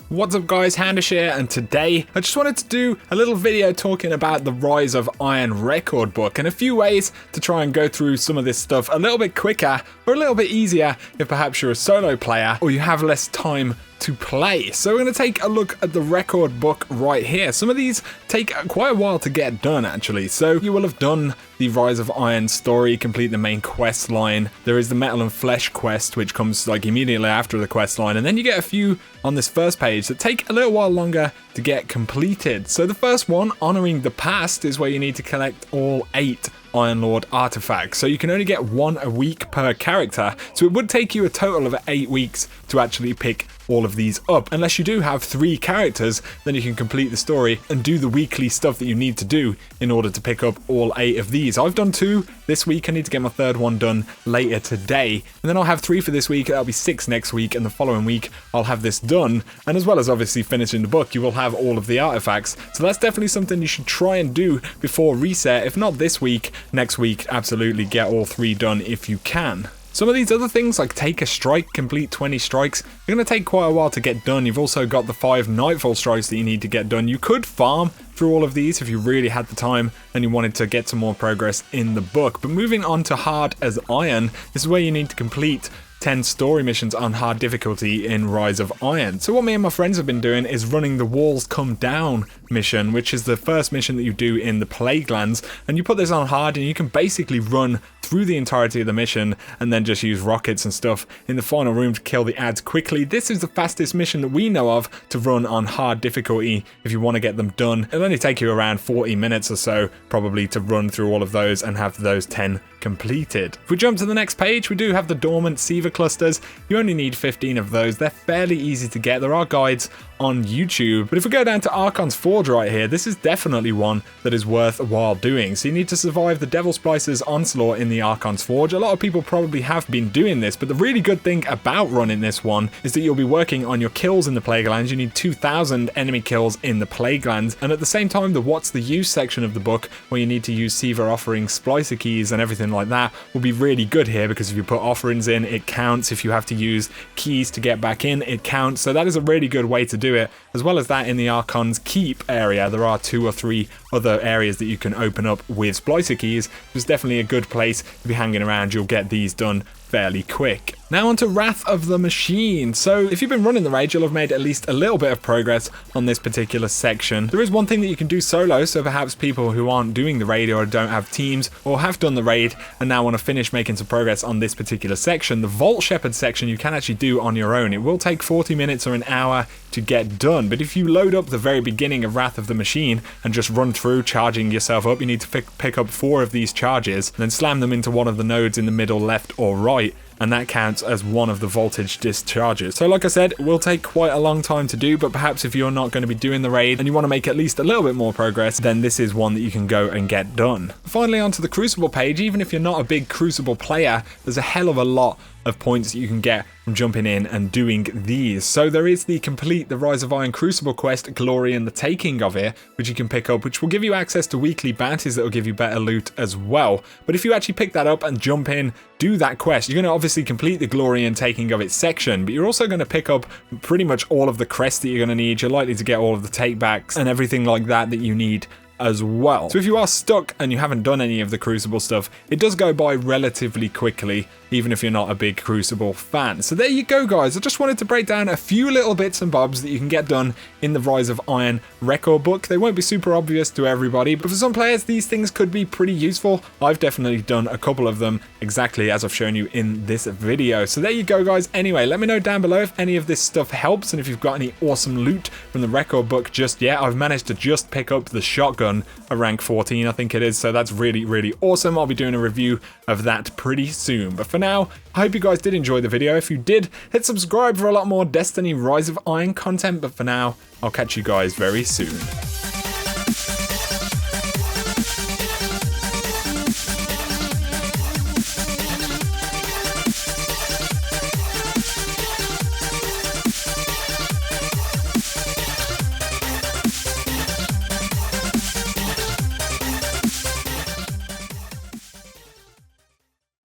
What's up guys, Handish here, and today I just wanted to do a little video talking about the Rise of Iron record book and a few ways to try and go through some of this stuff a little bit quicker or a little bit easier if perhaps you're a solo player or you have less time to play. So we're going to take a look at the record book right here. Some of these take quite a while to get done actually. So you will have done the Rise of Iron story, complete the main quest line. There is the Metal and Flesh quest which comes like immediately after the quest line, and then you get a few on this first page that take a little while longer to get completed. So the first one, Honoring the Past, is where you need to collect all 8 Iron Lord artifacts. So you can only get 1 a week per character, so it would take you a total of 8 weeks to actually pick all of these up. Unless you do have 3 characters, then you can complete the story and do the weekly stuff that you need to do in order to pick up all 8 of these. I've done 2 this week. I need to get my 3rd one done later today, and then I'll have 3 for this week. That'll be 6 next week, and the following week I'll have this done. And as well as obviously finishing the book, you will have all of the artifacts. So that's definitely something you should try and do before reset. If not this week, next week, absolutely get all 3 done if you can. Some of these other things, like take a strike, complete 20 strikes, are going to take quite a while to get done. You've also got the 5 Nightfall strikes that you need to get done. You could farm through all of these if you really had the time and you wanted to get some more progress in the book. But moving on to Hard as Iron, this is where you need to complete 10 story missions on hard difficulty in Rise of Iron. So what me and my friends have been doing is running the Walls Come Down mission, which is the first mission that you do in the Plaguelands, and you put this on hard and you can basically run through the entirety of the mission and then just use rockets and stuff in the final room to kill the ads quickly. This is the fastest mission that we know of to run on hard difficulty if you want to get them done. It'll only take you around 40 minutes or so probably to run through all of those and have those 10 completed. If we jump to the next page, we do have the Dormant Sivir clusters. You only need 15 of those. They're fairly easy to get. There are guides on YouTube, but if we go down to Archon's Forge right here, this is definitely one that is worthwhile doing. So you need to survive the Devil Splicer's onslaught in the Archon's Forge. A lot of people probably have been doing this, but the really good thing about running this one is that you'll be working on your kills in the Plaguelands. You need 2,000 enemy kills in the Plaguelands, and at the same time the What's the Use section of the book, where you need to use Sivir offering splicer keys and everything like that, will be really good here, because if you put offerings in, it counts. If you have to use keys to get back in, it counts. So that is a really good way to do it. As well as that, in the Archon's Keep area, there are 2 or 3 other areas that you can open up with splicer keys. It's definitely a good place to be hanging around. You'll get these done fairly quick. Now on to Wrath of the Machine. So if you've been running the raid, you'll have made at least a little bit of progress on this particular section. There is one thing that you can do solo, so perhaps people who aren't doing the raid or don't have teams or have done the raid and now want to finish making some progress on this particular section. The Vault Shepherd section you can actually do on your own. It will take 40 minutes or an hour to get done, but if you load up the very beginning of Wrath of the Machine and just run through charging yourself up, you need to pick up 4 of these charges and then slam them into one of the nodes in the middle, left or right, and that counts as one of the voltage discharges. So like I said, it will take quite a long time to do, but perhaps if you're not going to be doing the raid and you want to make at least a little bit more progress, then this is one that you can go and get done. Finally, onto the Crucible page. Even if you're not a big Crucible player, there's a hell of a lot of points that you can get from jumping in and doing these. So there is the Complete the Rise of Iron Crucible quest, Glory and the Taking of It, which you can pick up, which will give you access to weekly bounties that will give you better loot as well. But if you actually pick that up and jump in, do that quest, you're going to obviously complete the Glory and Taking of It section, but you're also going to pick up pretty much all of the crests that you're going to need. You're likely to get all of the takebacks and everything like that that you need as well. So if you are stuck and you haven't done any of the Crucible stuff, it does go by relatively quickly, even if you're not a big Crucible fan. So there you go guys, I just wanted to break down a few little bits and bobs that you can get done in the Rise of Iron record book. They won't be super obvious to everybody, but for some players these things could be pretty useful. I've definitely done a couple of them exactly as I've shown you in this video. So there you go guys. Anyway, let me know down below if any of this stuff helps and if you've got any awesome loot from the record book just yet. I've managed to just pick up the shotgun a rank 14 I think it is, so that's really awesome. I'll be doing a review of that pretty soon, but for now I hope you guys did enjoy the video. If you did, hit subscribe for a lot more Destiny Rise of Iron content, but for now I'll catch you guys very soon.